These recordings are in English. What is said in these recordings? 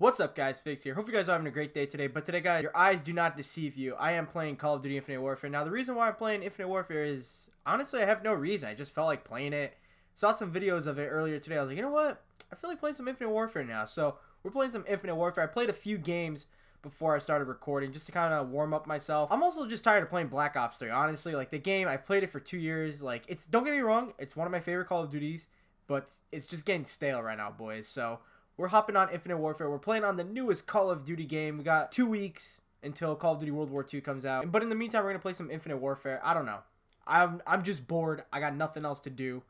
What's up, guys? Fix here. Hope you guys are having a great day today. But today, guys, your eyes do not deceive you. I am playing Call of Duty Infinite Warfare. Now, the reason why I'm playing Infinite Warfare is, honestly, I have no reason. I just felt like playing it. Saw some videos of it earlier today. I was like, you know what? I feel like playing some Infinite Warfare now. So, we're playing some Infinite Warfare. I played a few games before I started recording just to kind of warm up myself. I'm also just tired of playing Black Ops 3. Honestly, like, the game, I played it for 2 years. Like, don't get me wrong, it's one of my favorite Call of Duties, but it's just getting stale right now, boys. So, we're hopping on Infinite Warfare. We're playing on the newest Call of Duty game. We got 2 weeks until Call of Duty World War II comes out. But in the meantime, we're going to play some Infinite Warfare. I don't know. I'm just bored. I got nothing else to do.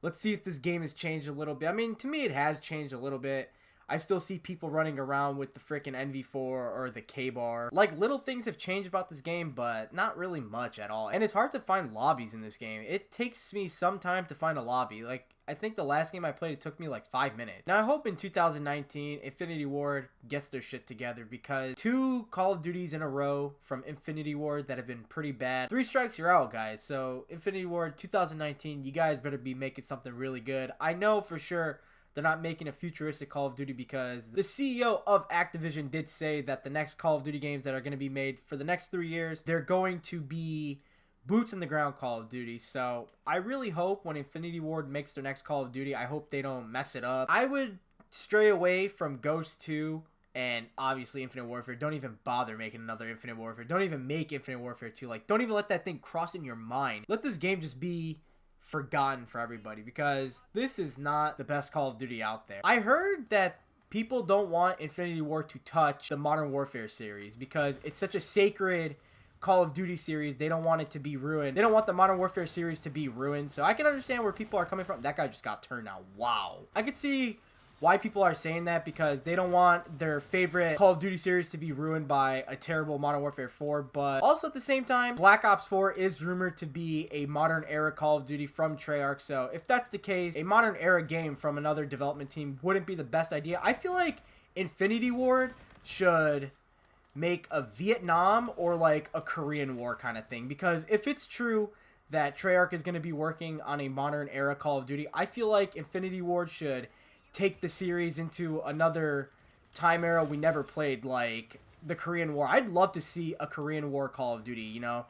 Let's see if this game has changed a little bit. I mean, to me, it has changed a little bit. I still see people running around with the freaking NV4 or the K-bar. Like, little things have changed about this game, but not really much at all. And it's hard to find lobbies in this game. It takes me some time to find a lobby. Like, I think the last game I played, it took me like 5 minutes. Now, I hope in 2019, Infinity Ward gets their shit together, because 2 Call of Duties in a row from Infinity Ward that have been pretty bad. 3 strikes, you're out, guys. So, Infinity Ward 2019, you guys better be making something really good. I know for sure they're not making a futuristic Call of Duty, because the CEO of Activision did say that the next Call of Duty games that are going to be made for the next 3 years, they're going to be boots in the ground Call of Duty. So I really hope when Infinity Ward makes their next Call of Duty, I hope they don't mess it up. I would stray away from Ghost 2 and obviously Infinite Warfare. Don't even bother making another Infinite Warfare. Don't even make Infinite Warfare 2. Like, don't even let that thing cross in your mind. Let this game just be forgotten for everybody, because this is not the best Call of Duty out there. I heard that people don't want Infinity Ward to touch the Modern Warfare series because it's such a sacred Call of Duty series. They don't want it to be ruined. They don't want the Modern Warfare series to be ruined. So I can understand where people are coming from. That guy just got turned out. Wow. I could see why people are saying that, because they don't want their favorite Call of Duty series to be ruined by a terrible Modern Warfare 4. But also at the same time, Black Ops 4 is rumored to be a modern era Call of Duty from Treyarch. So if that's the case, a modern era game from another development team wouldn't be the best idea. I feel like Infinity Ward should make a Vietnam or like a Korean War kind of thing, because if it's true that Treyarch is going to be working on a modern era Call of Duty, I feel like Infinity Ward should take the series into another time era we never played, like the Korean War. I'd love to see a Korean War Call of Duty, you know?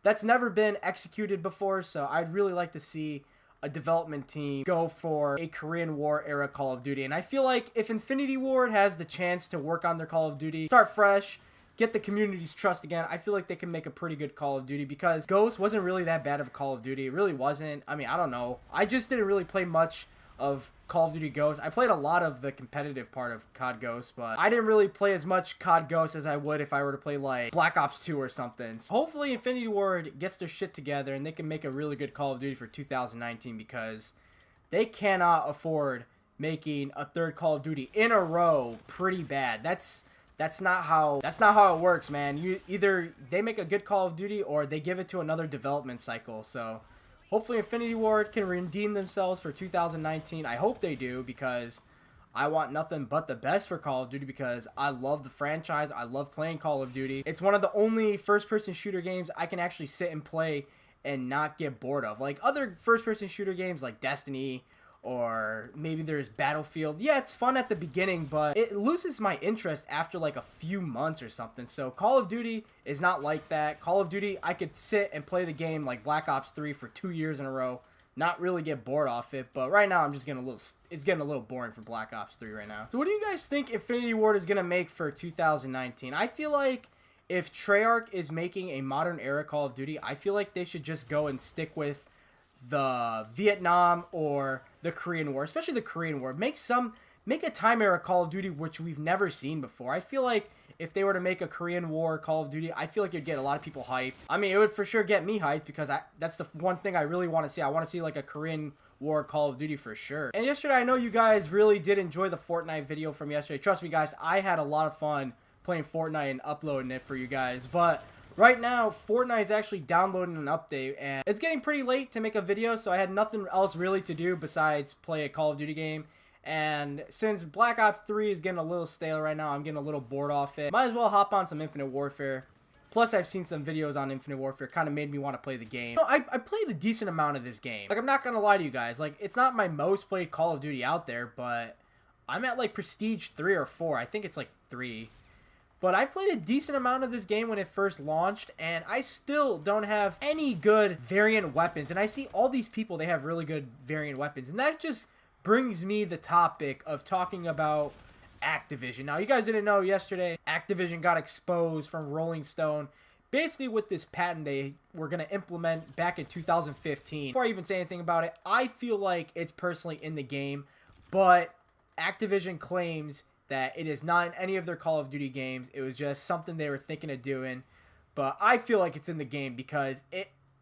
That's never been executed before, so I'd really like to see a development team go for a Korean War era Call of Duty. And I feel like if Infinity Ward has the chance to work on their Call of Duty, start fresh, get the community's trust again, I feel like they can make a pretty good Call of Duty, because Ghost wasn't really that bad of a Call of Duty. It really wasn't. I mean, I don't know. I just didn't really play much of Call of Duty Ghost. I played a lot of the competitive part of COD Ghost, but I didn't really play as much COD Ghost as I would if I were to play like Black Ops 2 or something. So hopefully Infinity Ward gets their shit together and they can make a really good Call of Duty for 2019, because they cannot afford making a third Call of Duty in a row pretty bad. That's not how it works, man. You either they make a good Call of Duty or they give it to another development cycle. So hopefully Infinity Ward can redeem themselves for 2019. I hope they do, because I want nothing but the best for Call of Duty, because I love the franchise. I love playing Call of Duty. It's one of the only first-person shooter games I can actually sit and play and not get bored of. Like other first-person shooter games like Destiny, or maybe there's Battlefield. Yeah, it's fun at the beginning, but it loses my interest after like a few months or something. So Call of Duty is not like that. Call of Duty, I could sit and play the game like Black Ops 3 for 2 years in a row, not really get bored off it. But right now, it's getting a little boring for Black Ops 3 right now. So what do you guys think Infinity Ward is going to make for 2019? I feel like if Treyarch is making a modern era Call of Duty, I feel like they should just go and stick with the Vietnam or the Korean War, especially the Korean War. Make a time era Call of Duty which we've never seen before. I feel like if they were to make a Korean War Call of Duty, I feel like it'd get a lot of people hyped. I mean, it would for sure get me hyped, because that's the one thing I really want to see. I want to see like a Korean War Call of Duty for sure. And yesterday, I know you guys really did enjoy the Fortnite video from yesterday. Trust me, guys, I had a lot of fun playing Fortnite and uploading it for you guys. But right now, Fortnite is actually downloading an update, and it's getting pretty late to make a video, so I had nothing else really to do besides play a Call of Duty game. And since Black Ops 3 is getting a little stale right now, I'm getting a little bored off it. Might as well hop on some Infinite Warfare. Plus, I've seen some videos on Infinite Warfare, kind of made me want to play the game. You know, I played a decent amount of this game. Like, I'm not going to lie to you guys. Like, it's not my most played Call of Duty out there, but I'm at like Prestige 3 or 4. I think it's like 3. But I played a decent amount of this game when it first launched, and I still don't have any good variant weapons. And I see all these people, they have really good variant weapons. And that just brings me the topic of talking about Activision. Now, you guys didn't know yesterday, Activision got exposed from Rolling Stone, basically with this patent they were going to implement back in 2015. Before I even say anything about it, I feel like it's personally in the game, but Activision claims that it is not in any of their Call of Duty games. It was just something they were thinking of doing, but I feel like it's in the game because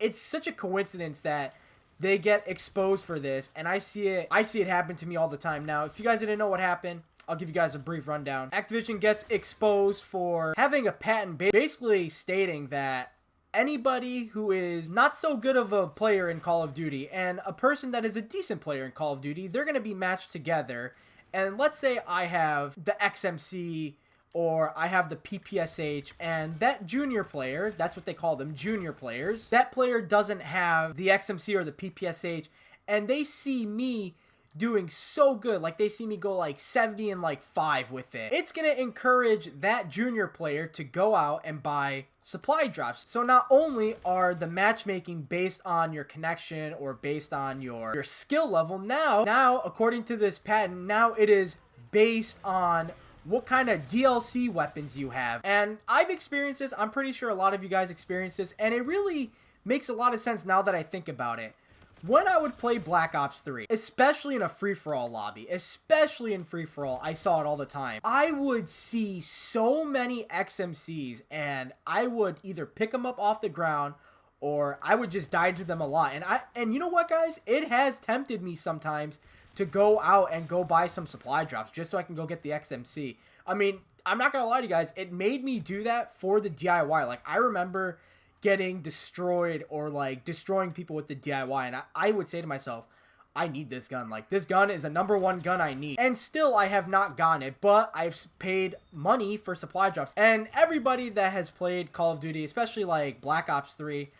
it's such a coincidence that they get exposed for this, and I see it happen to me all the time. Now, if you guys didn't know what happened, I'll give you guys a brief rundown. Activision gets exposed for having a patent basically stating that anybody who is not so good of a player in Call of Duty and a person that is a decent player in Call of Duty, they're going to be matched together. And let's say I have the XMC or I have the PPSH, and that junior player, that's what they call them, junior players, that player doesn't have the XMC or the PPSH, and they see me doing so good, like they see me go like 70 and like 5 with it. It's going to encourage that junior player to go out and buy supply drops. So not only are the matchmaking based on your connection or based on your skill level, now according to this patent, now it is based on what kind of DLC weapons you have. And I've experienced this. I'm pretty sure a lot of you guys experienced this, and it really makes a lot of sense now that I think about it. When I would play Black Ops 3, especially in a free-for-all lobby, especially in free-for-all, I saw it all the time. I would see so many XMCs, and I would either pick them up off the ground, or I would just die to them a lot. And you know what, guys? It has tempted me sometimes to go out and go buy some supply drops just so I can go get the XMC. I mean, I'm not gonna lie to you guys, it made me do that for the DIY. Like, I remember getting destroyed or like destroying people with the DIY, and I would say to myself, I need this gun. Like, this gun is a #1 gun I need. And still, I have not gotten it, but I've paid money for supply drops. And everybody that has played Call of Duty, especially like Black Ops 3,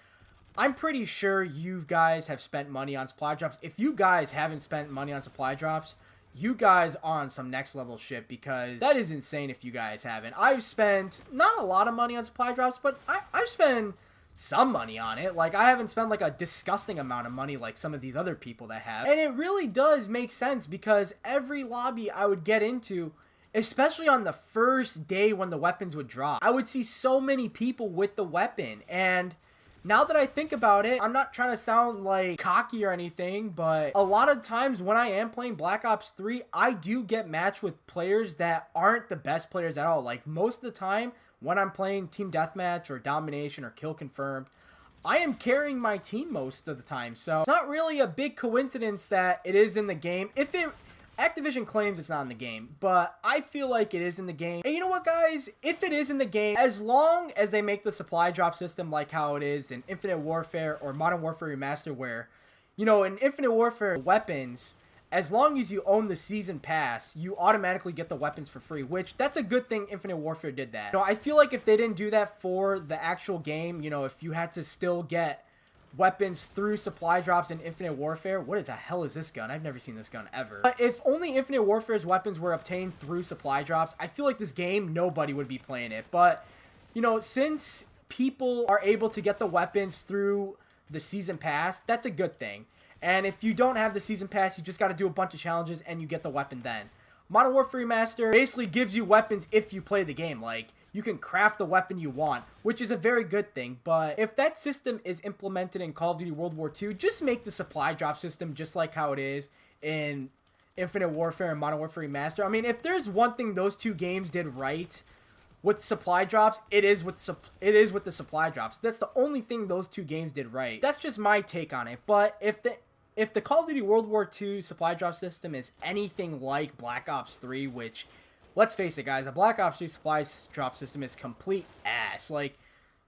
I'm pretty sure you guys have spent money on supply drops. If you guys haven't spent money on supply drops, you guys are on some next level shit, because that is insane if you guys haven't. I've spent not a lot of money on supply drops, but I've spent some money on it. Like, I haven't spent like a disgusting amount of money like some of these other people that have. And it really does make sense, because every lobby I would get into, especially on the first day when the weapons would drop, I would see so many people with the weapon. And now that I think about it, I'm not trying to sound like cocky or anything, but a lot of times when I am playing Black Ops 3, I do get matched with players that aren't the best players at all. Like, most of the time when I'm playing Team Deathmatch or Domination or Kill Confirmed, I am carrying my team most of the time. So it's not really a big coincidence that it is in the game. Activision claims it's not in the game, but I feel like it is in the game. And you know what, guys? If it is in the game, as long as they make the supply drop system like how it is in Infinite Warfare or Modern Warfare Remastered, where, you know, in Infinite Warfare weapons, as long as you own the season pass, you automatically get the weapons for free, which that's a good thing Infinite Warfare did that. You know, I feel like if they didn't do that for the actual game, you know, if you had to still get weapons through supply drops in Infinite Warfare. What the hell is this gun? I've never seen this gun ever. But if only Infinite Warfare's weapons were obtained through supply drops, I feel like this game, nobody would be playing it. But, you know, since people are able to get the weapons through the season pass, that's a good thing. And if you don't have the season pass, you just got to do a bunch of challenges and you get the weapon then. Modern Warfare Remastered basically gives you weapons if you play the game. Like, you can craft the weapon you want, which is a very good thing. But if that system is implemented in Call of Duty World War II, just make the supply drop system just like how it is in Infinite Warfare and Modern Warfare Remastered. I mean, if there's one thing those two games did right with supply drops, it is with the supply drops. That's the only thing those two games did right. That's just my take on it. But if the Call of Duty World War II supply drop system is anything like Black Ops 3, which, let's face it, guys, the Black Ops 3 supply drop system is complete ass. Like,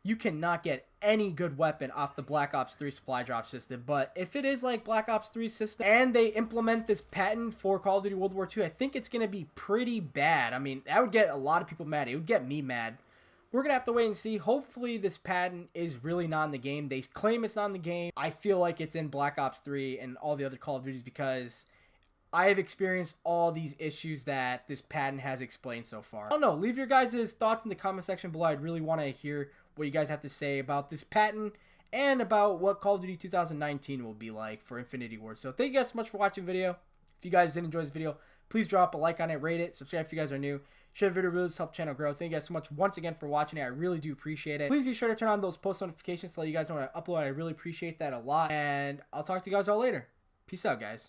you cannot get any good weapon off the Black Ops 3 supply drop system. But if it is like Black Ops 3 system and they implement this patent for Call of Duty World War II, I think it's going to be pretty bad. I mean, that would get a lot of people mad. It would get me mad. We're going to have to wait and see. Hopefully this patent is really not in the game. They claim it's not in the game. I feel like it's in Black Ops 3 and all the other Call of Duties, because I have experienced all these issues that this patent has explained so far. I don't know. Leave your guys' thoughts in the comment section below. I'd really want to hear what you guys have to say about this patent and about what Call of Duty 2019 will be like for Infinity Ward. So thank you guys so much for watching the video. If you guys did enjoy this video, please drop a like on it, rate it, subscribe if you guys are new. Share the video, really help the channel grow. Thank you guys so much once again for watching it. I really do appreciate it. Please be sure to turn on those post notifications to let you guys know when I upload. I really appreciate that a lot. And I'll talk to you guys all later. Peace out, guys.